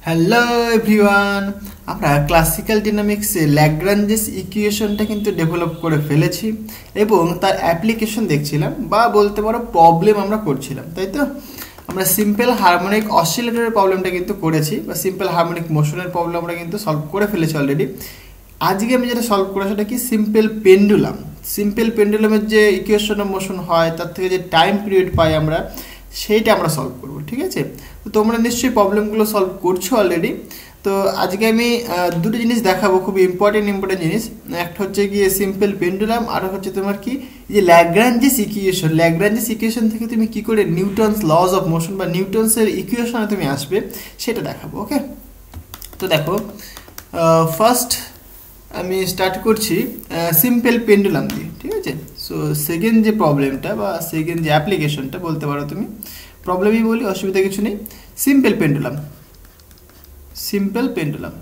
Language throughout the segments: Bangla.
হ্যালো এভরিওয়ান, আমরা ক্লাসিক্যাল ডাইনামিক্সে ল্যাগ্রাঞ্জেস ইকুয়েশনটা কিন্তু ডেভেলপ করে ফেলেছি এবং তার অ্যাপ্লিকেশন দেখছিলাম বা বলতে পারো প্রবলেম আমরা করছিলাম, তাই তো? আমরা সিম্পল হারমোনিক অসিলেটরের প্রবলেমটা কিন্তু করেছি বা সিম্পল হারমোনিক মোশনের প্রবলেম আমরা কিন্তু সলভ করে ফেলেছি অলরেডি। আজকে আমি যেটা সলভ করা সেটা কি সিম্পল পেন্ডুলাম। সিম্পল পেন্ডুলামের যে ইকুয়েশন অফ মোশন হয় তার থেকে যে টাইম পিরিয়ড পাই আমরা, সেইটা আমরা সলভ করব, ঠিক আছে? তো তোমরা নিশ্চয়ই প্রবলেমগুলো সলভ করছো অলরেডি। তো আজকে আমি দুটো জিনিস দেখাবো, খুব ইম্পর্টেন্ট জিনিস। একটা হচ্ছে গিয়ে সিম্পল পেন্ডুলাম, আর হচ্ছে তোমার কি যে ল্যাগ্রাঞ্জেস ইকুয়েশন। ল্যাগ্রাঞ্জেস ইকুয়েশন থেকে তুমি কি করে নিউটনস লজ অফ মোশন বা নিউটনসের ইকুয়েশনে তুমি আসবে সেটা দেখাবো, ওকে? তো দেখো, ফার্স্ট আমি স্টার্ট করছি সিম্পল পেন্ডুলাম দিয়ে, ঠিক আছে? সো সেকেন্ড যে প্রবলেমটা বা সেকেন্ড যে অ্যাপ্লিকেশনটা বলতে পারো তুমি, প্রবলেমই বলি, অসুবিধা কিছু নেই। সিম্পল পেন্ডুলাম, সিম্পল পেন্ডুলাম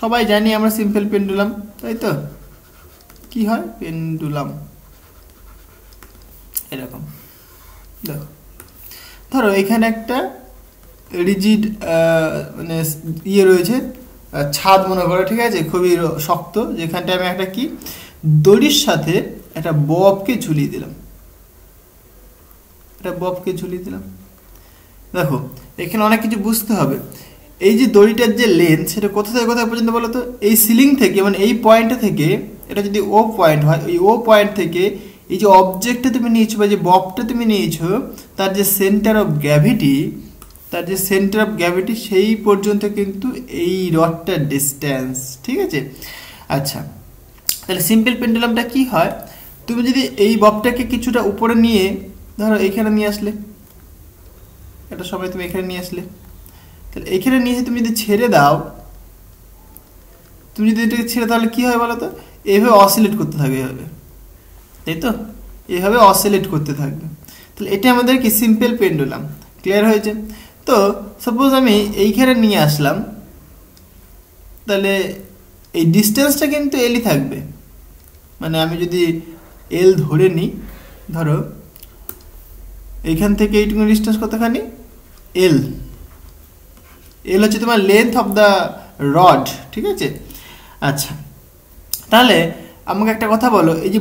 সবাই জানি আমরা সিম্পল পেন্ডুলাম, তাই তো? কি হয় পেন্ডুলাম এরকম, দেখো ধরো এখানে একটা রিজিড মানে ইয়ে রয়েছে, ছাদ মনে করো, ঠিক আছে? খুবই শক্ত, যেখানটায় আমি একটা কি দড়ির সাথে একটা ববকে ঝুলিয়ে দিলাম, দেখো এখানে অনেক কিছু বুঝতে হবে। এই যে দড়িটার যে লেন্থ সেটা কোথা থেকে কোথায় পর্যন্ত বলো তো? এই সিলিং থেকে, মানে এই পয়েন্টটা থেকে, এটা যদি ও পয়েন্ট হয়, ওই ও পয়েন্ট থেকে এই যে অবজেক্টটা তুমি নিয়েছো বা যে ববটা তুমি নিয়েছো তার যে সেন্টার অফ গ্র্যাভিটি, সেই পর্যন্ত কিন্তু এই রডটার ডিস্টেন্স, ঠিক আছে? আচ্ছা, তাহলে সিম্পল পেন্ডুলামটা কি হয়? তুমি যদি এই ববটাকে কিছুটা উপরে নিয়ে ধরো এখানে নিয়ে আসলে, একটা সময় তুমি এখানে নিয়ে আসলে, তাহলে এখানে নিয়ে তুমি যদি ছেড়ে দাও, তুমি যদি এটাকে ছেড়ে, তাহলে কি হয় বলো তো? এইভাবে অসিলেট করতে থাকবে, এভাবে, তাই তো? এইভাবে অসিলেট করতে থাকবে। তাহলে এটা আমাদের কি সিম্পল পেন্ডুলাম। ক্লিয়ার হয়েছে? তো সাপোজ আমি এইখানে নিয়ে আসলাম, তাহলে এই ডিস্টেন্সটা কিন্তু এলই থাকবে। মানে আমি যদি এল ধরে নিই, ধরো এইখান থেকে এইটুকু ডিস্টেন্স কতখানি? এল হচ্ছে তোমার লেন্থ অফ দ্য রড, ঠিক আছে? আচ্ছা, তাহলে আমাকে একটা কথা বলো, এই যে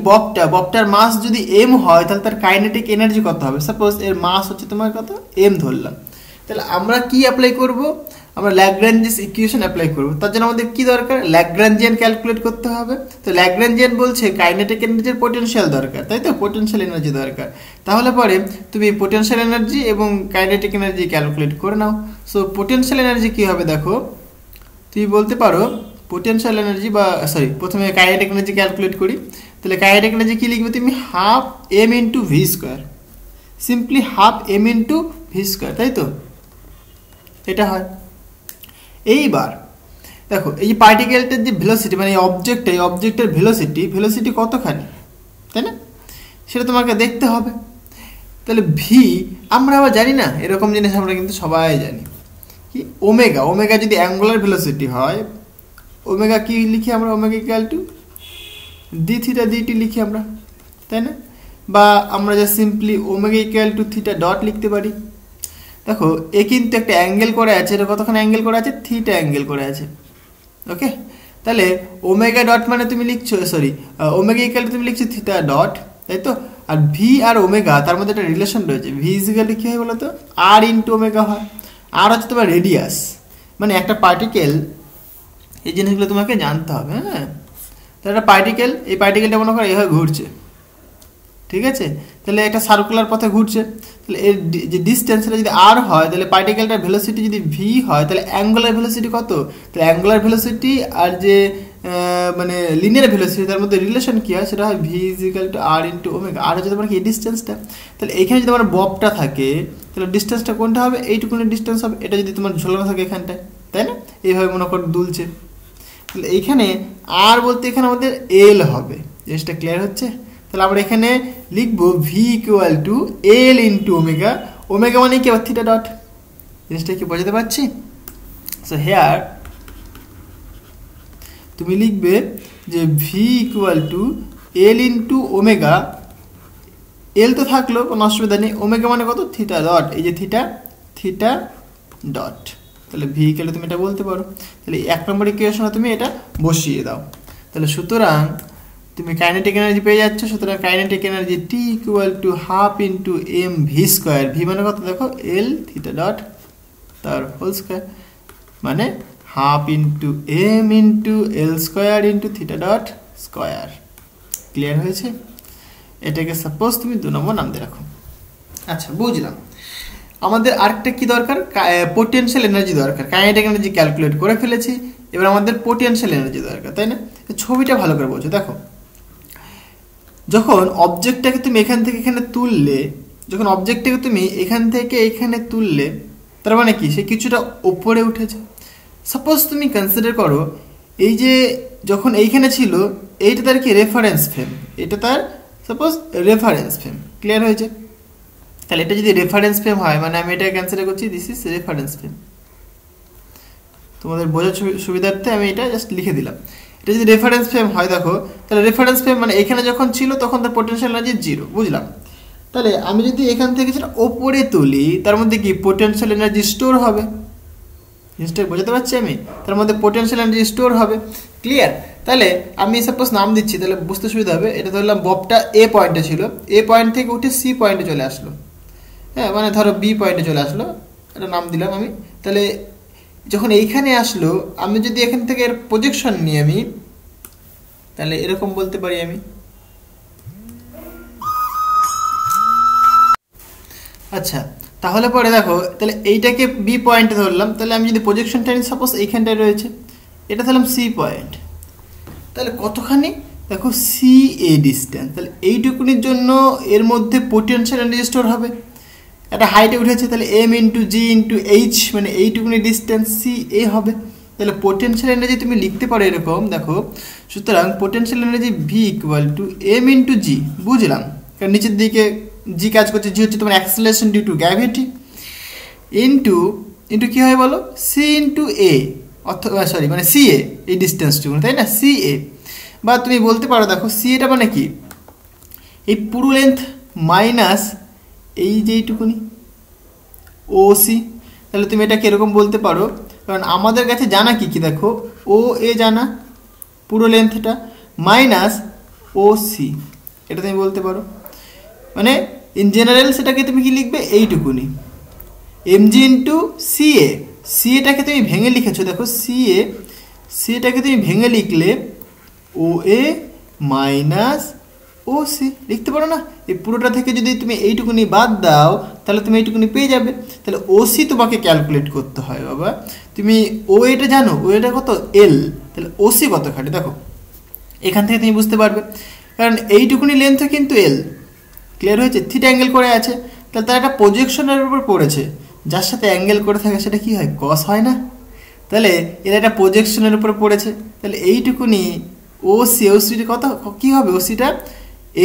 ববটার মাস যদি এম হয় তাহলে তার কাইনেটিক এনার্জি কত হবে? সাপোজ এর মাস হচ্ছে তোমার কত, এম ধরলাম। তাহলে আমরা কি অ্যাপ্লাই করব? আমরা ল্যাগ্রাঞ্জেস ইকুয়েশন অ্যাপ্লাই করব। তার জন্য আমাদের কি দরকার? ল্যাগ্রাঞ্জিয়ান ক্যালকুলেট করতে হবে। তো ল্যাগ্রাঞ্জিয়ান বলছে কাইনেটিক এনার্জির পোটেনশিয়াল দরকার, তাই তো? পোটেনশিয়াল এনার্জি দরকার। তাহলে পরে তুমি পোটেনশিয়াল এনার্জি এবং কাইনেটিক এনার্জি ক্যালকুলেট করে নাও। সো পোটেনশিয়াল এনার্জি কি হবে দেখো, তুমি বলতে পারো পোটেনশিয়াল এনার্জি বা প্রথমে কাইনেটিক এনার্জি ক্যালকুলেট করি। তাহলে কাইনেটিক এনার্জি কি লিখবে তুমি? Half M into V square, simply half M into V square, তাই তো? এটা হয়। এইবার দেখো এই যে পার্টিকেলটার যে ভেলোসিটি, মানে এই অবজেক্টের ভেলোসিটি কতখানি, তাই না? সেটা তোমাকে দেখতে হবে। তাহলে ভি আমরা আবার জানি না, এরকম জিনিস আমরা কিন্তু সবাই জানি কি, ওমেগা যদি অ্যাঙ্গুলার ভেলোসিটি হয়, ওমেগা কি লিখি আমরা? Omega equal to D theta DT লিখি আমরা, তাই না? বা আমরা যা simply omega equal to theta dot লিখতে পারি। দেখো এ কিন্তু একটা অ্যাঙ্গেল করে আছে, এটা কতখানি অ্যাঙ্গেল করে আছে? থিটা অ্যাঙ্গেল করে আছে, ওকে? তাহলে ওমেগা ডট মানে তুমি লিখছো, ওমেগা ইকুয়াল টু তুমি লিখছো থিটা ডট, তাই তো? আর ভি আর ওমেগা তার মধ্যে একটা রিলেশন রয়েছে। ভি ইকুয়াল টু কি হয় বলো তো? আর ইন্টু ওমেগা হয়। আর হচ্ছে তোমার রেডিয়াস, মানে একটা পার্টিকেল, এই জিনিসগুলো তোমাকে জানতে হবে, হ্যাঁ? তাহলে একটা পার্টিকেল, এই পার্টিকেলটা মনে করো এইভাবে ঘুরছে, ঠিক আছে? তাহলে একটা সার্কুলার পথে ঘুরছে, তাহলে এর যে ডিস্টেন্সটা যদি আর হয়, তাহলে পার্টিকেলটার ভেলোসিটি যদি ভি হয়, তাহলে অ্যাঙ্গুলার ভেলোসিটি কত? তাহলে অ্যাঙ্গুলার ভেলোসিটি আর যে মানে লিনিয়ার ভেলোসিটি তার মধ্যে রিলেশন কি হয়? সেটা হয় V is equal to R into omega. আর হচ্ছে তোমার কি ডিস্টেন্সটা। তাহলে এখানে যদি তোমার ববটা থাকে, তাহলে ডিস্টেন্সটা কোনটা হবে? এইটুকুনি ডিস্টেন্স হবে। এটা যদি তোমার ঝোলানো থাকে এখানটায়, তাই না? এইভাবে মনে করো দুলছে, তাহলে এইখানে আর বলতে এখানে আমাদের এল হবে। জিনিসটা ক্লিয়ার হচ্ছে? তাহলে আমরা এখানে লিখবো V equal to L into omega. Omega মানে কি? Theta dot. জিনিসটা কি বোঝাতে পারছি? সো হেয়ার তুমি লিখবে যে V equal to L into omega. L তো থাকলো, কোনো অসুবিধা নেই। ওমেগা মানে কত? Theta dot. এই যে থিটা ডট, তাহলে ভি ইকুয়াল তুমি এটা বলতে পারো। তাহলে 1 নম্বর ইকুয়েশনে তুমি এটা বসিয়ে দাও। তাহলে সুতরাং তুমি কাইনেটিক এনার্জি পেয়ে যাচ্ছ। সুতরাং kinetic energy T equal to half into M V square. V মানে কত দেখো, এল থিটা ডট তার হোল স্কোয়ার, মানে half into M into L square into theta dot square. Clear হয়েছে? এটাকে সাপোজ তুমি 2 নম্বর নাম দিয়ে রাখো। আচ্ছা, বুঝলাম। আমাদের আরেকটা কি দরকার, পোটেনশিয়াল এনার্জি দরকার। কাইনেটিক এনার্জি ক্যালকুলেট করে ফেলেছি, এবার আমাদের পোটেনশিয়াল এনার্জি দরকার, তাই না? ছবিটা ভালো করে বোঝো। দেখো, যখন অবজেক্টটাকে তুমি এখান থেকে এখানে তুললে, যখন অবজেক্টটাকে তুমি এখান থেকে এখানে তুললে, তার মানে কি, সে কিছুটা ওপরে উঠেছে। সাপোজ তুমি কনসিডার করো, এই যে যখন এইখানে ছিল, এইটা তার কি রেফারেন্স ফ্রেম, এটা তার সাপোজ রেফারেন্স ফ্রেম। ক্লিয়ার হয়েছে? তাহলে এটা যদি রেফারেন্স ফ্রেম হয়, মানে আমি এটা কনসিডার করছি দিস ইজ রেফারেন্স ফ্রেম। তোমাদের বোঝার সুবিধার্থে আমি এটা জাস্ট লিখে দিলাম। এটা যদি রেফারেন্স ফ্রেম হয়, দেখো, তাহলে রেফারেন্স ফ্রেম মানে এখানে যখন ছিল তখন তার পোটেনশিয়াল এনার্জি 0, বুঝলাম? তাহলে আমি যদি এখান থেকে সেটা ওপরে তুলি, তার মধ্যে কি পোটেনশিয়াল এনার্জি স্টোর হবে। জিনিসটা বোঝাতে পারছি আমি? তার মধ্যে পোটেনশিয়াল এনার্জি স্টোর হবে। ক্লিয়ার? তাহলে আমি সাপোজ নাম দিচ্ছি, তাহলে বুঝতে সুবিধা হবে। এটা ধরলাম ববটা এ পয়েন্টে ছিল, এ পয়েন্ট থেকে উঠে সি পয়েন্টে চলে আসলো, হ্যাঁ, মানে ধরো বি পয়েন্টে চলে আসলো, এটা নাম দিলাম আমি। তাহলে যখন এইখানে আসলো, আমি যদি এখান থেকে এর প্রজেকশন নিই আমি, তাহলে এরকম বলতে পারি আমি। আচ্ছা, তাহলে পরে দেখো, তাহলে এইটাকে বি পয়েন্টে ধরলাম, তাহলে আমি যদি প্রজেকশনটা নিই, সাপোজ এইখানটায় রয়েছে, এটা ধরলাম সি পয়েন্ট, তাহলে কতখানি দেখো সি এ ডিস্টেন্স। তাহলে এইটুকুনির জন্য এর মধ্যে পোটেনশিয়াল এনার্জি স্টোর হবে। একটা হাইটে উঠেছে, তাহলে এম ইন্টু জি ইন্টু এইচ, মানে এইটুকুনি ডিস্টেন্স সি এ হবে। তাহলে পোটেনশিয়াল এনার্জি তুমি লিখতে পারো এরকম, দেখো, সুতরাং potential energy V equal to M into G, বুঝলাম? কারণ নিচের দিকে জি কাজ করছে, জি হচ্ছে তোমার acceleration due to gravity, into into কী হয় বলো, সি ইন্টু এ, অথবা সরি মানে সি এ, এই ডিস্টেন্সটুকু, তাই না? সি এ, বা তুমি বলতে পারো, দেখো সি এটা মানে কি, এই পুরো লেন্থ মাইনাস এই যে এইটুকুনি ও সি। তাহলে তুমি এটা কীরকম বলতে পারো, কারণ আমাদের কাছে জানা কি কি, দেখো ও এ জানা পুরো লেন্থটা, মাইনাস ও সি, এটা তুমি বলতে পারো। মানে ইন জেনারেল সেটাকে তুমি কি লিখবে, এইটুকুনি এম জি ইন্টু সি এ। সি এটাকে তুমি ভেঙে লিখেছো, দেখো সি এ, সি এটাকে তুমি ভেঙে লিখলে ও এ মাইনাস ও সি লিখতে পারো না? এই পুরোটা থেকে যদি তুমি এইটুকুনি বাদ দাও, তাহলে তুমি এইটুকুনি পেয়ে যাবে। তাহলে ও সি তোমাকে ক্যালকুলেট করতে হয় বাবা। তুমি ও এটা জানো, ও এটা কত, এল, তাহলে ও সি কত খাটে দেখো, এখান থেকে তুমি বুঝতে পারবে। কারণ এইটুকুনি লেন্থও কিন্তু এল। ক্লিয়ার হয়েছে? থিটা অ্যাঙ্গেল করে আছে, তাহলে তার একটা প্রজেকশনের উপর পড়েছে, যার সাথে অ্যাঙ্গেল করে থাকে সেটা কি হয়, কস হয় না? তাহলে এর একটা প্রজেকশনের উপর পড়েছে, তাহলে এইটুকুনি ও সি, ও সিটা কত কী হবে, ও সিটা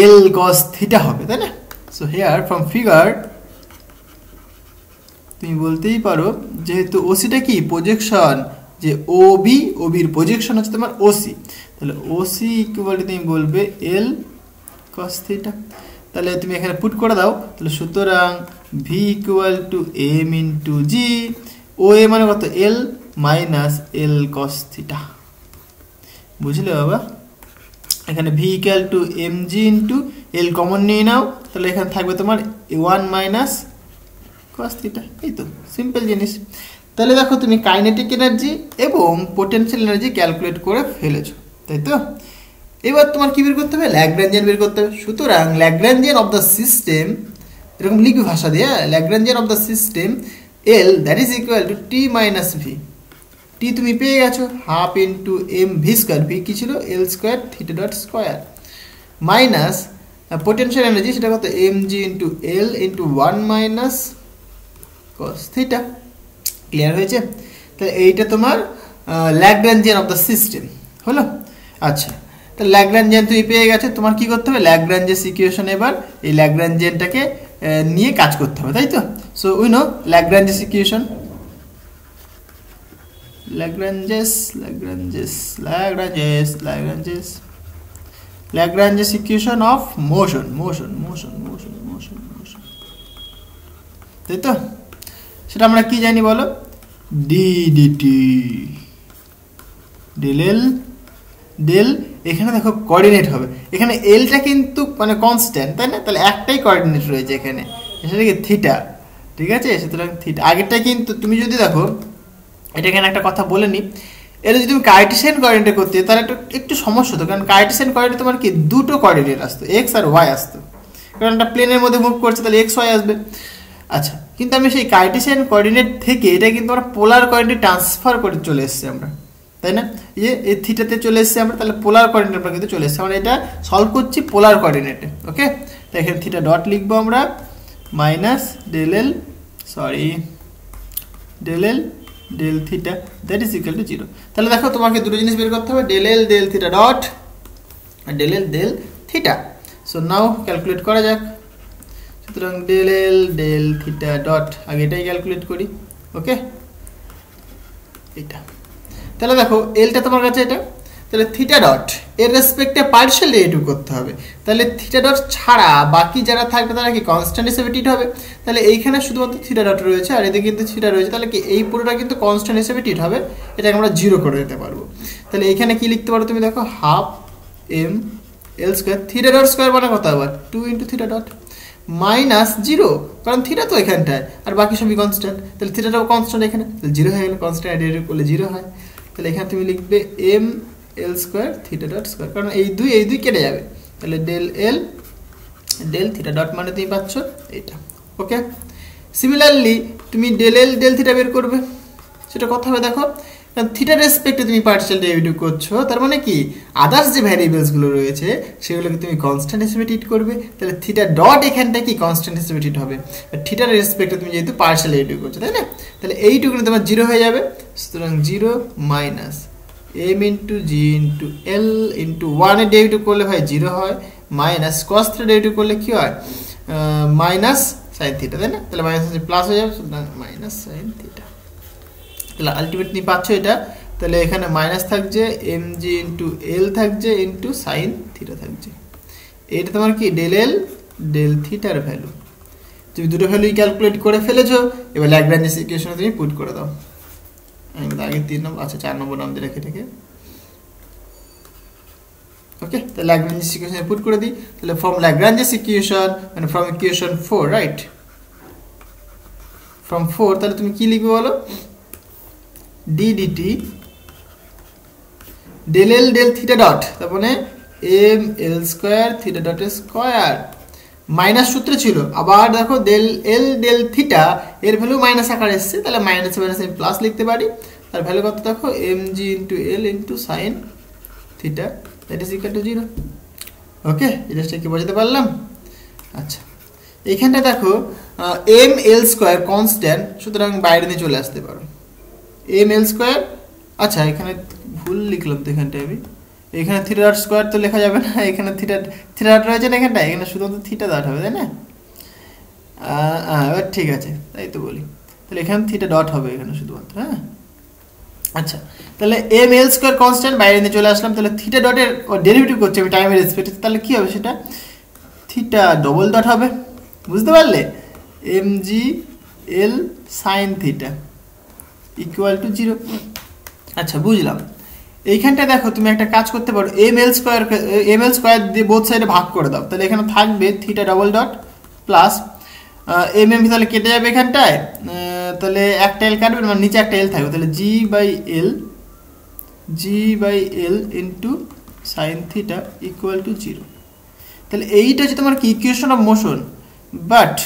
এল কস থিটা হবে, তাই না? সো হেয়ার ফ্রম ফিগার তুমি বলতেই পারো, যেহেতু ও সিটা কি প্রজেকশন, যে ও বি, ও বির প্রজেকশন হচ্ছে তোমার ও সি, তাহলে ও সি ইকুয়াল টু তুমি বলবে এল কস থিটা। তাহলে তুমি এখানে পুট করে দাও, তাহলে সুতরাং V equal to M into G, ও এ মানে কত, L minus L cos theta. বুঝলে বাবা? এখানে V equal to M G into L common নিয়ে নাও, তাহলে এখানে থাকবে তোমার 1 মাইনাস কস থিটা। এই তো সিম্পল জিনিস। তাহলে দেখো তুমি কাইনেটিক এনার্জি এবং পোটেনশিয়াল এনার্জি ক্যালকুলেট করে ফেলেছো, তাই তো? এবার তোমার কি বের করতে হবে, ল্যাগ্রাঞ্জিয়ান বের করতে হবে। সুতরাং ল্যাগ্রাঞ্জিয়ান অফ দ্য সিস্টেম, এরকম লিখবি ভাষা দিয়ে, Lagrangian of the system L that is equal to T minus V. T তুমি পেয়ে গেছো, half into M V square, V কী ছিল, L square theta dot square, minus potential energy সেটা কত, M G into L into 1 minus cos theta. Clear হয়েছে? তাহলে এইটা তোমার ল্যাগ্রাঞ্জিয়ান অফ দ্য সিস্টেম হলো। আচ্ছা, তাহলে ল্যাগ্রাঞ্জিয়ান তুমি পেয়ে গেছো, তোমার কি করতে হবে, ল্যাগ্রাঞ্জেস ইকুয়েশন, এবার এই ল্যাগ্রাঞ্জিয়ানটাকে নিয়ে কাজ করতে হবে, তাই তো? So we know Lagrange's equation, Lagrange's equation of motion, তাই তো? সেটা আমরা কি জানি বলো, D DT del L del, এখানে দেখো কোঅর্ডিনেট হবে, এখানে এলটা কিন্তু মানে কনস্ট্যান্ট, তাই না? তাহলে একটাই কোঅর্ডিনেট রয়েছে এখানে, সেটা কি থিটা, ঠিক আছে? সুতরাং থিটা আগেরটা কিন্তু তুমি যদি দেখো, এটা এখানে একটা কথা বলে নিই, এটা যদি তুমি কার্টেসিয়ান কোঅর্ডিনেটে করতে তাহলে একটু সমস্যা হতো, কারণ কার্টেসিয়ান কোঅর্ডিনেট তোমার কি দুটো কোঅর্ডিনেট আসতো, এক্স আর ওয়াই আসতো, কারণ একটা প্লেনের মধ্যে মুভ করছে তাহলে এক্স ওয়াই আসবে। আচ্ছা, কিন্তু আমি সেই কার্টেসিয়ান কোঅর্ডিনেট থেকে এটা কিন্তু আমরা পোলার কোঅর্ডিনেট ট্রান্সফার করে চলে এসেছি আমরা, তাই না? এই থিটাতে চলে এসেছি আমরা, তাহলে পোলার কোঅর্ডিনেট আমরা কিন্তু চলে এসেছি, আমরা এটা সলভ করছি পোলার কোঅর্ডিনেটে। ওকে, তো এখানে থিটা ডট লিখবো আমরা minus del L del theta that is equal to 0। তাহলে দেখো তোমাকে দুটো জিনিস বের করতে হবে, del L del theta dot আর del L del theta. So now calculate করা যাক। সুতরাং del L del theta dot, আগে এটাই ক্যালকুলেট করি। ওকে, এটা তাহলে দেখো এলটা তোমার কাছে এটা, তাহলে থিটা ডট এর রেসপেক্টে পার্শিয়াল ডেরিভেটিভ করতে হবে, তাহলে থিটা ডট ছাড়া বাকি যারা থাকবে তারা কি কনস্ট্যান্ট হিসেবে ট্রিট হবে, তাহলে এইখানে শুধুমাত্র থিটা ডট রয়েছে আর এদিকে কিন্তু থিটা রয়েছে, তাহলে কি এই পুরোটা কিন্তু কনস্ট্যান্ট হিসেবে ট্রিট হবে, এটাকে আমরা 0 করে দিতে পারবো। তাহলে এইখানে কি লিখতে পারো তুমি দেখো, half M L square, theta dot square মানে কত আবার 2 ইন্টু থিটা ডট মাইনাস 0, কারণ থিটা তো এখানটায় আর বাকি সবই কনস্ট্যান্ট, তাহলে থিটাটাও কনস্ট্যান্ট এখানে, তাহলে 0 হয়ে গেলে, কনস্ট্যান্ট ডেরিভেটিভ করলে 0 হয়। তাহলে এখানে তুমি লিখবে M L square theta dot square, কারণ এই দুই কেটে যাবে, তাহলে del L del theta dot মানে তুমি পাচ্ছ এটা। ওকে, সিমিলারলি তুমি ডেল এল ডেল থিটা বের করবে, সেটা কথা হবে দেখো, কারণ থিটার রেসপেক্টে তুমি পার্শিয়াল ডেরিভেটিভ করছো, তার মানে কি আদার্স যে ভ্যারিয়েবলসগুলো রয়েছে সেগুলোকে তুমি কনস্ট্যান্ট হিসেবে ট্রিট করবে, তাহলে থিটা ডট এখানটা কি কনস্ট্যান্ট হিসেবে ট্রিট হবে, থিটার রেসপেক্টে তুমি যেহেতু পার্শিয়াল ডেরিভেটিভ করছো, তাই না? তাহলে এইটুকু তোমার 0 হয়ে যাবে, সুতরাং 0 মাইনাস এম ইন্টু জি ইন্টু এল ইন্টু 1 এর ডেরিভেটিভ করলে ভাই 0 হয়, মাইনাস কস থিটা ডেরিভেটিভ করলে কি হয় মাইনাস সাইন থিটা, তাই না? তাহলে মাইনাস প্লাস হয়ে যাবে, সুতরাং মাইনাস সাইন থিটা। তাহলে আলটিমেটলি পাচ্ছ এটা, তাহলে এখানে মাইনাস থাকছে এম জি ইন্টু এল থাকছে ইন্টু সাইন থিটা থাকছে, এটা তোমার কি ডেল এল ডেল থিটার ভ্যালু। তুমি দুটো ভ্যালুই ক্যালকুলেট করে ফেলেছো, এবার ল্যাগ্রাঞ্জেস ইকুয়েশনে তুমি পুট করে দাও। আমি আগে 3 নম্বর, আচ্ছা 4 নম্বর নাম দিয়ে রেখে থেকে। ওকে, তাহলে ল্যাগ্রাঞ্জেস ইকুয়েশনে পুট করে দিই, তাহলে ফ্রম ল্যাগ্রাঞ্জেস ইকুয়েশন মানে ফ্রম ইকুয়েশন 4, রাইট? ফ্রম 4 তাহলে তুমি কি লিখবে বলো, D DT del L del theta dot, তার মানে M L square theta dot square, minus সূত্র ছিল, আবার দেখো ডেল এল ডেল থিটা এর ভ্যালু মাইনাস আকারে এসছে, তাহলে মাইনাস মাইনাস আমি প্লাস লিখতে পারি, তার ভ্যালু কত দেখো M G into L into sine theta that is equal to 0। Okay, এটা কি বোঝাতে পারলাম? আচ্ছা, এইখানটা দেখো এম এল স্কোয়ার কনস্ট্যান্ট, সুতরাং বাইরে নিয়ে চলে আসতে পারো এম এল স্কোয়ার। আচ্ছা, এখানে ভুল লিখলাম তো, এখানটায় আমি এখানে থিটা ডট স্কোয়ার তো লেখা যাবে না, এখানে থিটা ডট রয়েছে না এখানটায়, এখানে শুধুমাত্র থিটা ডট হবে, তাই না? এবার ঠিক আছে, তাই তো বলি, তাহলে এখানে থিটা ডট হবে এখানে শুধুমাত্র। হ্যাঁ, আচ্ছা, তাহলে এম এল স্কোয়ার কনস্ট্যান্ট বাইরে নিয়ে চলে আসলাম, তাহলে থিটা ডটের ডেরিভেটিভ করছি আমি টাইমের রেসপেক্টে, তাহলে কি হবে সেটা থিটা ডবল ডট হবে, বুঝতে পারলে? M G L sine theta equal to 0। আচ্ছা, বুঝলাম। এইখানটা দেখো তুমি একটা কাজ করতে পারো, এম এল স্কোয়ার দিয়ে বোথ সাইডে ভাগ করে দাও, তাহলে এখানে থাকবে theta double dot plus M তাহলে কেটে যাবে এখানটায়, তাহলে একটা এল কাটবে, মানে নিচে একটা এল থাকবে, তাহলে G by L into sine theta equal to 0। তাহলে এইটা হচ্ছে তোমার কি ইকুয়েশন অফ মোশন, বাট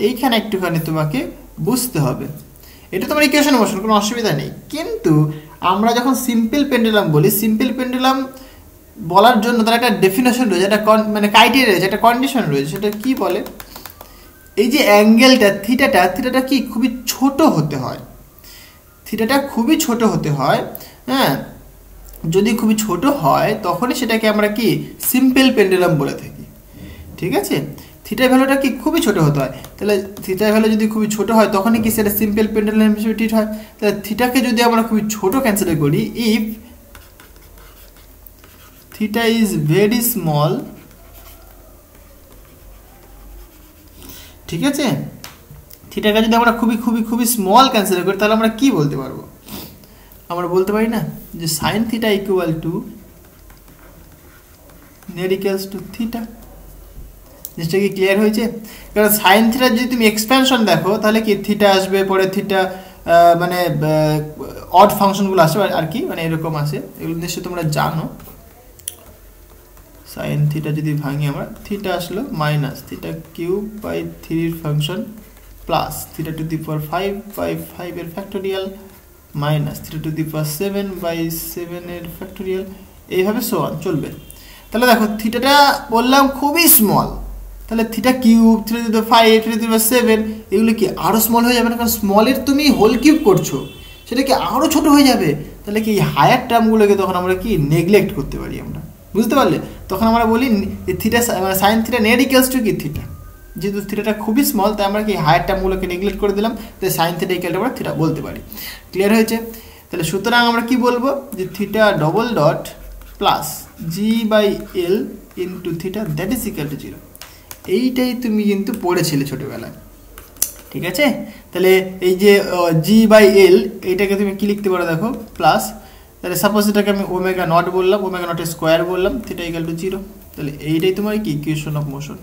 এইখানে একটুখানি তোমাকে বুঝতে হবে, এটা তোমার ইকুয়েশন অফ মোশন, কোনো অসুবিধা নেই, কিন্তু আমরা যখন সিম্পল পেন্ডুলাম বলি, সিম্পল পেন্ডুলাম বলার জন্য তার একটা ডেফিনেশন রয়েছে, একটা মানে ক্রাইটেরিয়া রয়েছে, একটা কন্ডিশন রয়েছে, সেটা কি বলে, এই যে অ্যাঙ্গেলটা থিটাটা কি খুবই ছোট হতে হয়, থিটাটা খুবই ছোট হতে হয়। হ্যাঁ, যদি খুবই ছোট হয় তখনই সেটাকে আমরা কি সিম্পল পেন্ডুলাম বলে থাকি, ঠিক আছে? থিটার ভ্যালুটা কি খুবই ছোট হতে হয়, তাহলে থিটার ভ্যালু যদি খুবই ছোট হয় তখনই কি সেটা সিম্পল পেন্ডুলাম হিসেবে ট্রিট হয়। তাহলে থিটাকে যদি আমরা খুবই ছোট কনসিডার করি, if theta is very small, ঠিক আছে, থিটাকে যদি আমরা খুবই খুবই খুবই স্মল কনসিডার করি তাহলে আমরা কি বলতে পারবো? আমরা বলতে পারি না যে sign theta equal two net equals to theta. জিনিসটা কি ক্লিয়ার হয়েছে? কারণ সাইন থিটার যদি তুমি এক্সপ্যানশন দেখো তাহলে কি থিটা আসবে, পরে থিটা মানে অড ফাংশনগুলো আসবে আর কি, মানে এরকম আসে, এগুলো নিশ্চয়ই তোমরা জানো। সাইন থিটা যদি ভাঙি আমরা, থিটা আসলো minus theta cube by 3 function plus theta to the power 5 by 5 এর factorial minus theta to the power 7 by 7 এর ফ্যাক্টোরিয়াল, এইভাবে সো অন চলবে। তাহলে দেখো থিটাটা বললাম খুবই স্মল, তাহলে theta cube, theta to the power 5, theta to the power 7 এগুলো কি আরও স্মল হয়ে যাবে না? কারণ স্মলের তুমি হোল কিউব করছো, সেটা কি আরও ছোট হয়ে যাবে। তাহলে কি হায়ার টার্মগুলোকে তখন আমরা কি নেগলেক্ট করতে পারি আমরা, বুঝতে পারলে? তখন আমরা বলি থিটা মানে sine theta net equals to কি থিটা। যেহেতু থিটাটা খুবই স্মল তাই আমরা কি হায়ার টার্মগুলোকে নেগলেক্ট করে দিলাম, তাই সাইন থিটা ইকুয়াল টু আমরা থিটা বলতে পারি। ক্লিয়ার হয়েছে? তাহলে সুতরাং আমরা কি বলবো যে theta double dot plus G by L into theta that is equal to 0। এইটাই তুমি কিন্তু পড়েছিলে ছোটোবেলায়, ঠিক আছে? তাহলে এই যে জি বাই এল এইটাকে তুমি কি লিখতে পারো দেখো, প্লাস, তাহলে সাপোজ এটাকে আমি ওমেগা নট বললাম, ওমেগা নটের স্কোয়ার বললাম, থিটা ইকুয়াল টু 0। তাহলে এইটাই তোমার কি equation of motion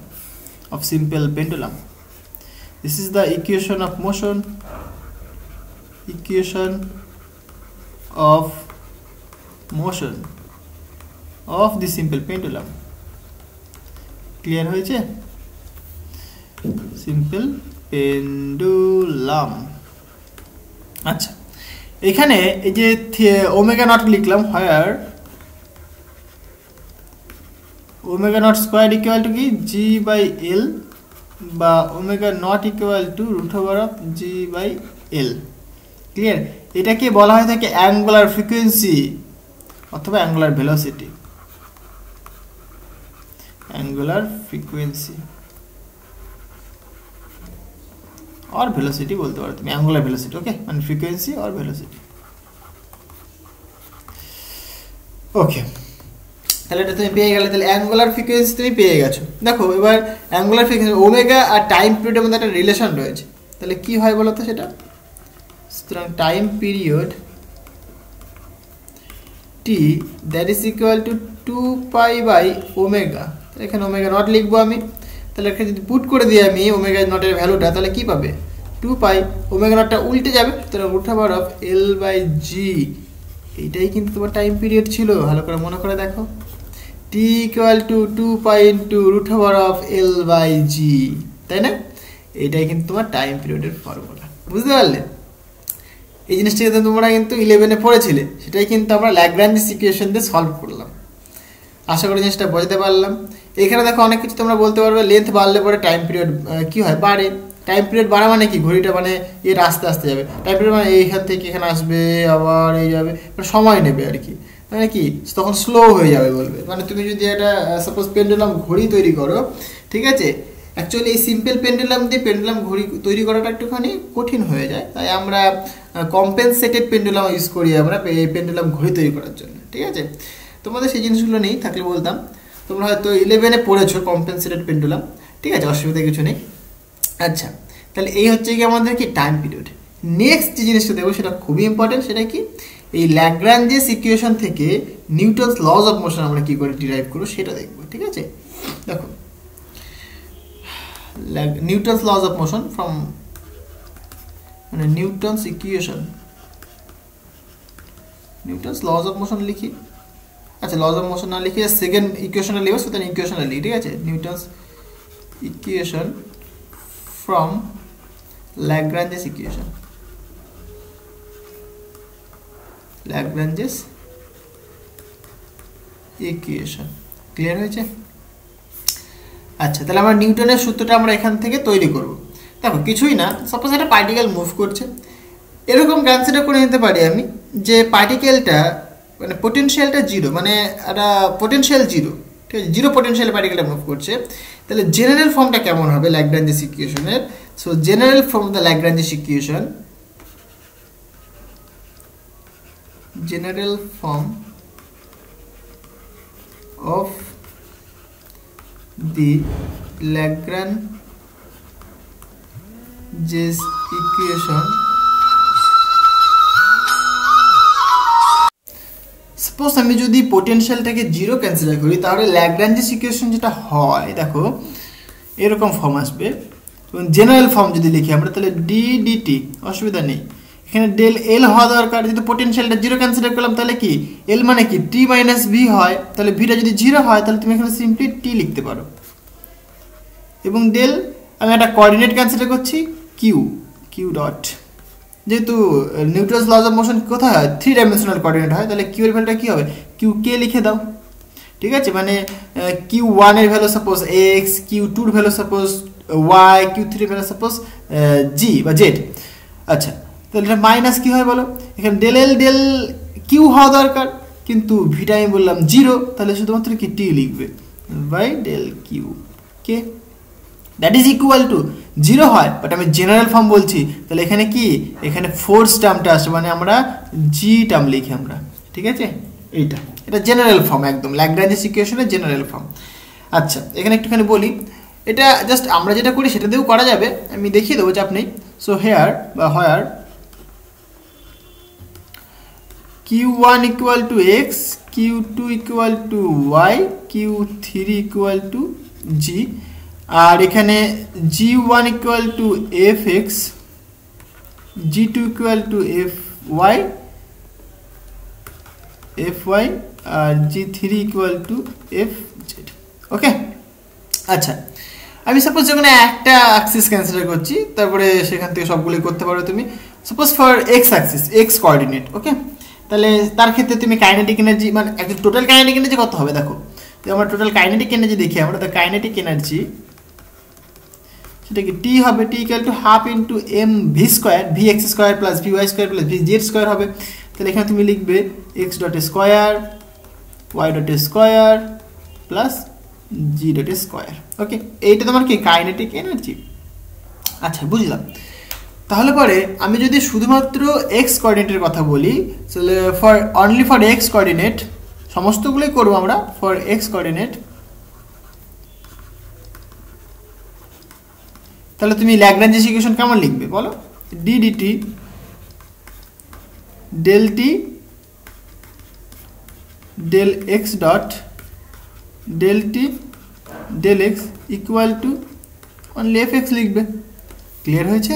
of simple pendulum. This is the equation of motion, equation of motion of the simple pendulum. Clear হয়েছে? Simple pendulum. আচ্ছা, এখানে এই যে ওমেগা নট লিখলাম, where omega nought square equal to কি জি বাই এল, বা omega nought equal to root over of G by L. Clear? এটাকে বলা হয় থাকে অ্যাঙ্গুলার ফ্রিকোয়েন্সি অথবা অ্যাঙ্গুলার ভেলোসিটি, অ্যাঙ্গুলার ফ্রিকোয়েন্সি আর ভেলোসিটি বলতে পারো তুমি, অ্যাঙ্গুলার ভেলোসিটি, ওকে, মানে ফ্রিকোয়েন্সি আর ভেলোসিটি। ওকে, তাহলে এটা তুমি পেয়ে গেলে, তাহলে অ্যাঙ্গুলার ফ্রিকোয়েন্সি তুমি পেয়ে গেছো। দেখো এবার অ্যাঙ্গুলার ফ্রিকোয়েন্সি ওমেগা আর টাইম পিরিয়ডের মধ্যে একটা রিলেশন রয়েছে, তাহলে কি হয় বলো তো সেটা? সুতরাং time period T that is equal to 2 pi omega, এখানে ওমেগা নট লিখবো আমি। তাহলে এখানে যদি পুট করে দিই আমি ওমেগা নটের ভ্যালুটা, তাহলে কি পাবে? 2 পাই, ওমেগা নটটা উল্টে যাবে, তাহলে root over of L by G. এইটাই কিন্তু তোমার টাইম পিরিয়ড ছিল, ভালো করে মনে করে দেখো। t equal to 2 pi into root over of L by G, তাই না? এইটাই কিন্তু তোমার টাইম পিরিয়ডের ফর্মুলা, বুঝতে পারলে? এই জিনিসটাকে তোমরা কিন্তু 11-এ পড়েছিলে, সেটাই কিন্তু আমরা ল্যাগ্রাঞ্জ ইকুয়েশন দিয়ে সলভ করলাম। আশা করি জিনিসটা বোঝাতে পারলাম। এখানে দেখো অনেক কিছু তোমরা বলতে পারবে, লেন্থ বাড়লে পরে টাইম পিরিয়ড কি হয়? বাড়ে। টাইম পিরিয়ড বাড়া মানে কি? ঘড়িটা মানে এর আস্তে আস্তে যাবে। টাইম পিরিয়ড মানে এইখান থেকে এখানে আসবে, আবার এই যাবে, মানে সময় নেবে আর কি, মানে কি তখন স্লো হয়ে যাবে বলবে। মানে তুমি যদি একটা সাপোজ পেন্ডুলাম ঘড়ি তৈরি করো, ঠিক আছে, অ্যাকচুয়ালি এই সিম্পল পেন্ডুলাম দিয়ে পেন্ডুলাম ঘড়ি তৈরি করাটা একটুখানি কঠিন হয়ে যায়, তাই আমরা কম্পেনসেটেড পেন্ডুলাম ইউজ করি আমরা এই পেন্ডুলাম ঘড়ি তৈরি করার জন্য, ঠিক আছে? তোমাদের সেই জিনিসগুলো নেই, থাকলে বলতাম। তোমরা হয়তো 11-এ পড়েছো কম্পেনসেটেড পেন্ডুলাম, ঠিক আছে, অসুবিধা কিছু নেই। আচ্ছা, তাহলে এই হচ্ছে কি আমাদের কি টাইম পিরিয়ড। নেক্সট যে জিনিসটা দেখবো সেটা খুবই ইম্পর্টেন্ট, সেটা কি এই ল্যাগ্রাঞ্জেস ইকুয়েশন থেকে নিউটনস লজ অফ মোশন আমরা কি করে ডিরাইভ করব সেটা দেখবো, ঠিক আছে? দেখো Newton's laws of motion from মানে Newton's equation, Newton's laws of motion লিখি। আচ্ছা, লজ অফ মোশন না লিখে সেকেন্ড ইকুয়েশনে লিখবো, সুতরাং ইকুয়েশনে লিখি, ঠিক আছে? Newton's equation from Lagrange's equation, Lagrange's equation. Clear হয়েছে? আচ্ছা, তাহলে আমরা নিউটনের সূত্রটা আমরা এখান থেকে তৈরি করব। দেখো কিছুই না, সাপোজ একটা পার্টিকেল মুভ করছে, এরকম কনসিডার করে নিতে পারি আমি যে পার্টিকেলটা মানে পোটেনশিয়ালটা জিরো, মানে একটা পোটেনশিয়াল জিরো, ঠিক আছে, জিরো পোটেনশিয়াল পার্টিকেলটা মুভ করছে। তাহলে জেনারেল ফর্মটা কেমন হবে ল্যাগ্রাঞ্জেস ইকুয়েশনের? So general form the Lagrange's equation, general form of the যে ইকুয়েশন, সাপোজ আমি যদি পোটেনশিয়ালটাকে জিরো কনসিডার করি তাহলে ল্যাগ্রাঞ্জেস ইকুয়েশন যেটা হয় দেখো এরকম ফর্ম আসবে। জেনারেল ফর্ম যদি লিখি আমরা তাহলে ডি ডিটি, অসুবিধা নেই, এখানে ডেল এল হওয়া দরকার। যদি পোটেনশিয়ালটা জিরো কনসিডার করলাম তাহলে কি এল মানে কি টি মাইনাস ভি হয়, তাহলে ভিটা যদি জিরো হয় তাহলে তুমি এখানে সিম্পলি টি লিখতে পারো। এবং ডেল আমি একটা কোঅর্ডিনেট কনসিডার করছি কিউ, কিউ ডট, যেহেতু নিউটনস লজ অফ মোশন কোথায় হয় 3 ডাইমেনশনাল কোঅর্ডিনেট হয়, তাহলে কিউ এর ভ্যালুটা কি হবে কিউ কে লিখে দাও। ঠিক আছে, মানে কিউ ওয়ান এর ভ্যালু সাপোজ এক্স, কিউ টুর value suppose Y, Q three value suppose G বা জেড। আচ্ছা, তাহলে এটা মাইনাস কি হয় বলো, এখানে ডেল এল ডেল কিউ হওয়া দরকার কিন্তু ভিটা আমি বললাম জিরো, তাহলে শুধুমাত্র কি টি লিখবে by del Q K, that is equal to zero হয়, বাট আমি জেনারেল ফর্ম বলছি, তাহলে এখানে কি এখানে ফোর্স টার্মটা আসে, মানে আমরা জি টার্ম লিখি আমরা। ঠিক আছে, এইটা এটা জেনারেল ফর্ম, একদম ল্যাগ্রাঞ্জেস ইকুয়েশনের জেনারেল ফর্ম। আচ্ছা, এখানে একটুখানি বলি, এটা জাস্ট আমরা যেটা করি সেটা দিয়েও করা যাবে, আমি দেখিয়ে দেবো চাপ নেই। সো হেয়ার বা হোয়ার q1 equal to x, q2 equal to y, q3 equal to g, আর এখানে g1 equal to fx, g2 equal to fy, fy R g3 equal to fz। ওকে, আচ্ছা আমি সাপোজ যেখানে একটা অ্যাক্সিস কনসিডার করছি, তারপরে সেখান থেকে সবগুলোই করতে পারো তুমি। Suppose for X axis, X coordinate, okay, তাহলে তার ক্ষেত্রে তুমি কাইনেটিক এনার্জি মানে একটা টোটাল কাইনেটিক এনার্জি কত হবে দেখো, তো আমরা টোটাল কাইনেটিক এনার্জি দেখি, আমরা তো কাইনেটিক এনার্জি সেটা কি টি হবে, T equal to half into M V square, V X square plus V Y square plus V Z square হবে। তাহলে এখানে তুমি লিখবে X dot square, Y dot square plus G dot square. Okay, এইটা তোমার কি কাইনেটিক এনার্জি। আচ্ছা, বুঝলাম। তাহলে পরে আমি যদি শুধুমাত্র এক্স কোঅর্ডিনেটের কথা বলি, তাহলে for only for X coordinate সমস্তগুলোই করবো আমরা। ফর এক্স কোঅর্ডিনেট তাহলে তুমি ল্যাগ্রাঞ্জেস ইকুয়েশন কেমন লিখবে বলো, D DT del T del X dot del T del X equal to only F X লিখবে। ক্লিয়ার হয়েছে?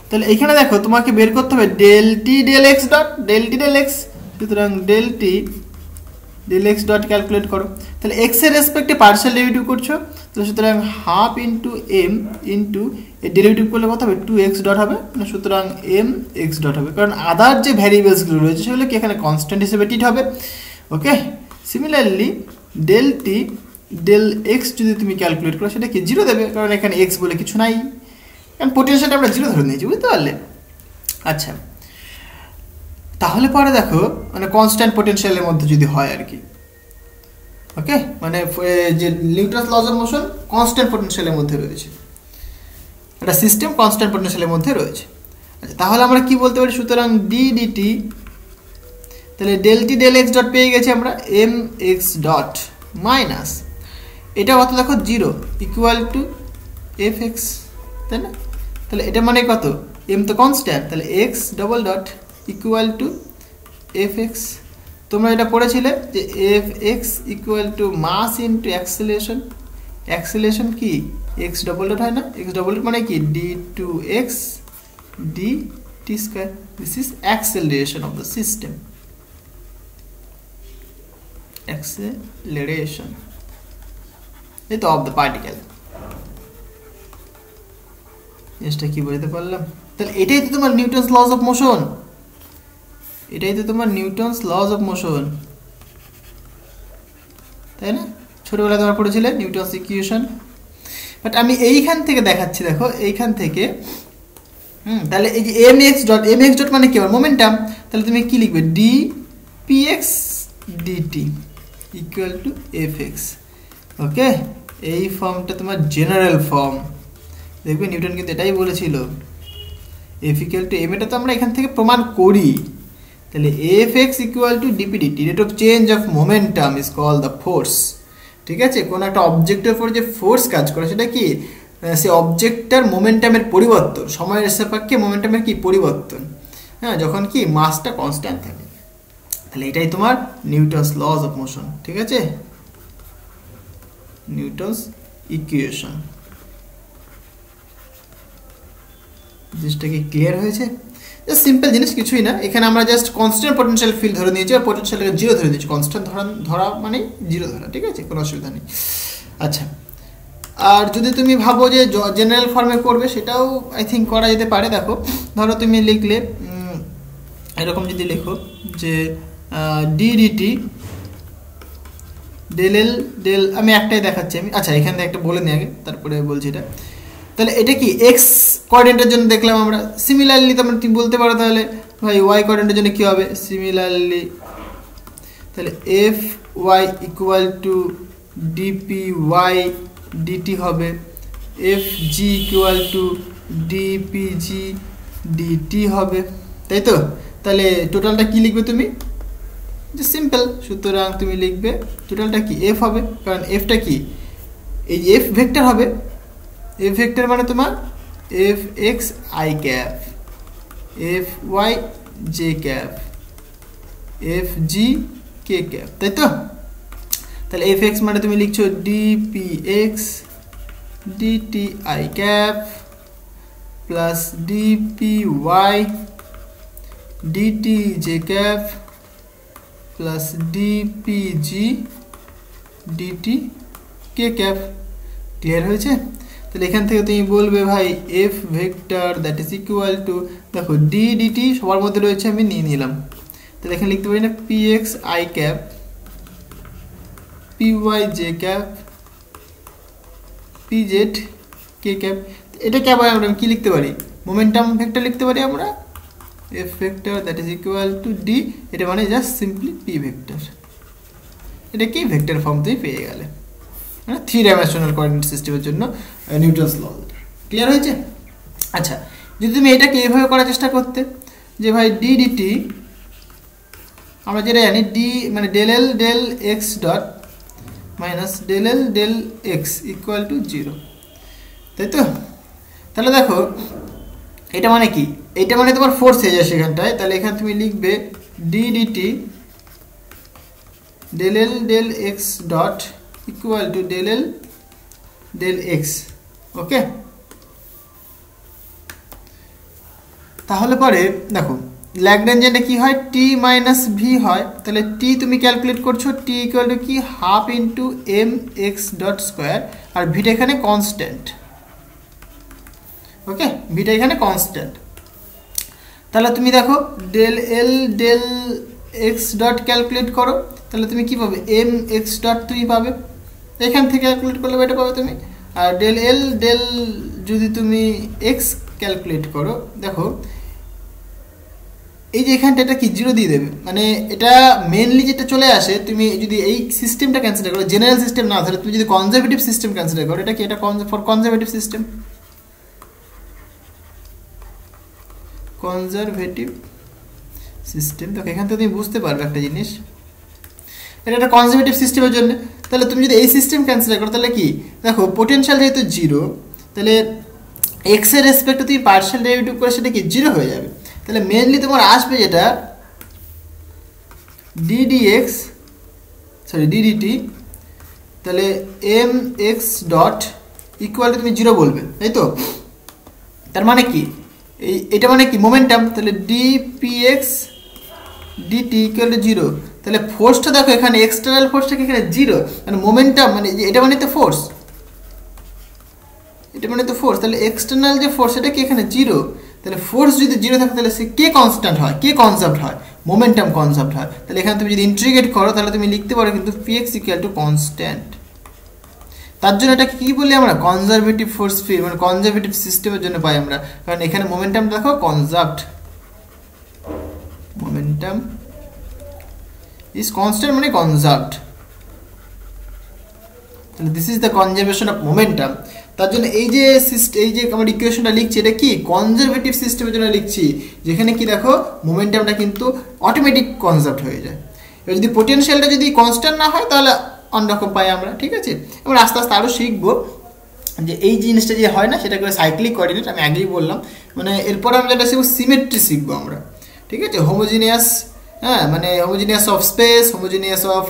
তাহলে এখানে দেখো তোমাকে বের করতে হবে del T del X dot del T del X, সুতরাং del T del X dot calculate করো। তাহলে এক্স এর রেসপেক্টে পার্শিয়াল ডেরিভেটিভ করছো, তাহলে সুতরাং হাফ ইন্টু এম ইন্টু এর ডেরিভেটিভ করলে কত হবে টু এক্স ডট হবে, সুতরাং এম এক্স ডট হবে, কারণ আদার যে ভ্যারিয়েবলসগুলো রয়েছে সেগুলো কি এখানে কনস্ট্যান্ট হিসেবে ট্রিট হবে। Okay, similarly del T del X যদি তুমি ক্যালকুলেট করো সেটা কি জিরো দেবে, কারণ এখানে এক্স বলে কিছু নাই, কারণ পোটেনশিয়ালটা আমরা জিরো ধরে নিয়েছি, বুঝতে পারলে? আচ্ছা, তাহলে পরে দেখো মানে কনস্ট্যান্ট পোটেনশিয়ালের মধ্যে যদি হয় আর কি, ওকে, মানে যে Newton's laws of motion constant পোটেনশিয়ালের মধ্যে রয়েছে, একটা সিস্টেম কনস্ট্যান্ট পোটেনশিয়ালের মধ্যে রয়েছে। আচ্ছা, তাহলে আমরা কি বলতে পারি, সুতরাং ডি ডিটি, তাহলে del T del X dot পেয়ে গেছি আমরা এম এক্স ডট মাইনাস এটা কত দেখো zero equal to F x, তাই না? তাহলে এটা মানে কত, এম তো কনস্ট্যান্ট, তাহলে X double dot equal to F X. তোমরা এটা পড়েছিলে যে F X equal to mass into acceleration, acceleration কি এক্স ডবল ডট হয় না, এক্স ডবল ডট মানে কি D two X D T square, this is acceleration of the system, acceleration it of the particle। এটা কি বলতে পারলাম? তাহলে এটাই তো তোমার নিউটনস লজ অফ মোশন, এটাই তো তোমার নিউটনস লজ অফ মোশন, তাই না? ছোটবেলায় তোমরা পড়েছিলে নিউটনস ইকুয়েশন। বাট আমি এইখান থেকে দেখাচ্ছি, দেখো এইখান থেকে, তাহলে এই যে এম এক্স ডট মানে কি আমার মোমেন্টাম, তাহলে তুমি কি লিখবে D P X DT equal to F X. Okay, এই ফর্মটা তোমার জেনারেল ফর্ম, দেখবে নিউটন কিন্তু এটাই বলেছিল এফ ইকুয়াল টু এম, এটা তো আমরা এখান থেকে প্রমাণ করি। তাহলে F X equal to DP DT, rate of change of momentum is called the force. ঠিক আছে, কোনো একটা অবজেক্টের উপর যে ফোর্স কাজ করে সেটা কি সেই অবজেক্টটার মোমেন্টামের পরিবর্তন, সময়ের সাপেক্ষে মোমেন্টামের কি পরিবর্তন, হ্যাঁ, যখন কি মাসটা কনস্ট্যান্ট থাকে। তাহলে এটাই তোমার নিউটনস লজ অফ মোশন, ঠিক আছে, নিউটনস ইকুয়েশন। জিনিসটা কি ক্লিয়ার হয়েছে? জাস্ট সিম্পল জিনিস, কিছুই না। এখানে আমরা জাস্ট কনস্ট্যান্ট পটেনশিয়াল ফিল্ড ধরে নিয়েছি, আর পটেনশিয়ালটাকে জিরো ধরে দিয়েছি। কনস্ট্যান্ট ধরা মানে জিরো ধরা, ঠিক আছে, কোনো অসুবিধা নেই। আচ্ছা, আর যদি তুমি ভাবো যে জেনারেল ফর্মে করবে, সেটাও আই থিঙ্ক করা যেতে পারে। দেখো, ধরো তুমি লিখলে এরকম যদি লেখো যে ডিডিটি ডেল এল ডেল, আমি একটাই দেখাচ্ছি আমি, আচ্ছা এখান থেকে একটা বলে নিই আগে, তারপরে বলছি এটা। তাহলে এটা কি এক্স কোঅর্ডিনেটের জন্য দেখলাম আমরা। সিমিলারলি তোমরা তুমি বলতে পারো তাহলে ভাই ওয়াই কোঅর্ডিনেটের জন্য কি হবে, সিমিলারলি তাহলে F Y equal to DP Y DT হবে, F G equal to DPG DT হবে, তাই তো? তাহলে টোটালটা কি লিখবে তুমি, যে সিম্পল, সুতরাং তুমি লিখবে টোটালটা কি এফ হবে, কারণ এফটা কি এই এফ ভেক্টর হবে। এফ ভেক্টর মানে তোমার F X I cap, F Y J cap, F G K cap, তাই তো? তাহলে এফ এক্স মানে তুমি লিখছো DP X DT I cap plus DP Y DT J cap plus DPZ DT K cap. Clear হয়েছে? তাহলে এখান থেকে তুমি বলবে ভাই F vector that is equal to, দেখো ডি ডিটি সবার মধ্যে রয়েছে, আমি নিয়ে নিলাম। তাহলে এখানে লিখতে পারি না P X I cap P Y J cap P Z K cap. এটা ক্যাপ আমরা কি লিখতে পারি, মোমেন্টাম ভেক্টর লিখতে পারি আমরা, F vector that is equal to D, এটা মানে জাস্ট সিম্পলি পি ভেক্টর। এটা কি ভেক্টর ফর্ম তুই পেয়ে গেলে, মানে 3 ডাইমেনশনাল কোঅর্ডিনেট সিস্টেমের জন্য নিউটনস ল। ক্লিয়ার হয়েছে? আচ্ছা, যদি তুমি এটাকে এইভাবে করার চেষ্টা করতে যে ভাই ডি ডিটি, আমরা যেটা জানি ডি মানে del L del X dot minus del L del X equal to 0, তাই তো? তাহলে দেখো এটা মানে কি, এটা মানে তোমার ফোর্স হয়ে যায় সেখানটায়। তাহলে এখানে তুমি লিখবে D DT del L del X dot equal to del L del X, okay? তাহলে পরে দেখো ল্যাগ্রেঞ্জেনে কি হয়, টি মাইনাস ভি হয়। তাহলে টি তুমি ক্যালকুলেট করছো, টি ইকুয়াল টু কি half into M X dot square, আর ভিটা এখানে কনস্ট্যান্ট, ওকে? ভিটা এখানে কনস্ট্যান্ট। তাহলে তুমি দেখো del L del X dot calculate করো, তাহলে তুমি কি পাবে, এম এক্স ডট তুমি পাবে, এখান থেকে ক্যালকুলেট করলে এটা পাবে তুমি। আর ডেল এল ডেল যদি তুমি এক্স ক্যালকুলেট করো, দেখো এই যে এখানটা এটা কি 0 দিয়ে দেবে, মানে এটা মেনলি যেটা চলে আসে, তুমি যদি এই সিস্টেমটা কনসিডার করো, জেনারেল সিস্টেম না ধরে তুমি যদি কনজারভেটিভ সিস্টেম কনসিডার করো, এটা কি, এটা for conservative system, conservative system. তো এখান থেকে তুমি বুঝতে পারবে একটা জিনিস, এটা একটা কনজারভেটিভ সিস্টেমের জন্য। তাহলে তুমি যদি এই সিস্টেম কনসিডার করো, তাহলে কি দেখো পোটেনশিয়াল যেহেতু 0, তাহলে এক্স এর রেসপেক্টে তুমি পার্শিয়াল ডেরিভেটিভ করে সেটা কি 0 হয়ে যাবে। তাহলে মেনলি তোমার আসবে যেটা ডিডিএক্স সরি ডিডিটি, তাহলে M X dot equal to তুমি 0 বলবে, তাই তো? তার মানে কি, এটা মানে কি মোমেন্টাম, তাহলে ডিপিএক্স ডিটি ইকুয়াল টু 0। তাহলে ফোর্সটা দেখো এখানে এক্সটার্নাল ফোর্সটা কি এখানে 0, মানে মোমেন্টাম মানে এটা মানে তো ফোর্স, এটা মানে তো ফোর্স। তাহলে এক্সটার্নাল যে ফোর্স এটা কি এখানে 0, তাহলে ফোর্স যদি 0 থাকে তাহলে সে কে কনস্ট্যান্ট হয়, কে কনজার্ভড হয়, মোমেন্টাম কনজার্ভড হয়। তাহলে এখানে তুমি যদি ইন্টিগ্রেট করো তাহলে তুমি লিখতে পারো কিন্তু পিএক্স ইকুয়াল টু কনস্ট্যান্ট। তার জন্য এটা কি বলি আমরা, কনজারভেটিভ ফোর্স ফিল্ড, মানে কনজারভেটিভ সিস্টেমের জন্য পাই আমরা, কারণ এখানে মোমেন্টাম দেখো কনজার্ভড, মোমেন্টাম ইজ কনস্ট্যান্ট মানে কনজার্ভড। তাহলে this is the conservation of momentum. তার জন্য এই যে আমরা ইকুয়েশনটা লিখছি এটা কি কনজারভেটিভ সিস্টেমের জন্য লিখছি, যেখানে কি দেখো মোমেন্টামটা কিন্তু অটোমেটিক কনজার্ভড হয়ে যায়। এবার যদি পোটেনশিয়ালটা যদি কনস্ট্যান্ট না হয় তাহলে অন্যরকম পাই আমরা, ঠিক আছে? আমরা আস্তে আস্তে আরও শিখবো। যে এই জিনিসটা যে হয় না সেটা করে সাইক্লিক কোঅর্ডিনেট, আমি আগেই বললাম। মানে এরপরে আমরা যেটা শিখবো সিমেট্রি শিখবো আমরা, ঠিক আছে? হোমোজিনিয়াস, হ্যাঁ, মানে homogeneous of speech, homogeneous of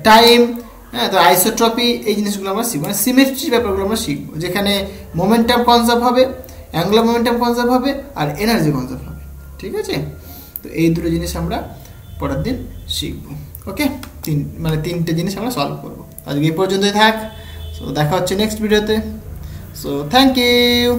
time, হ্যাঁ, তো আইসোট্রপি, এই জিনিসগুলো আমরা শিখবো। মানে সিমেট্রি ব্যাপারগুলো আমরা শিখবো, যেখানে মোমেন্টাম কনজার্ভ হবে, অ্যাঙ্গুলার মোমেন্টাম কনজার্ভ হবে, আর এনার্জি কনজার্ভ হবে, ঠিক আছে? তো এই দুটো জিনিস আমরা পরের দিন শিখবো। ওকে, মানে তিনটে জিনিস আমরা সলভ করবো। আজকে এই পর্যন্তই থাক। সো দেখা হচ্ছে নেক্সট ভিডিওতে। So thank you.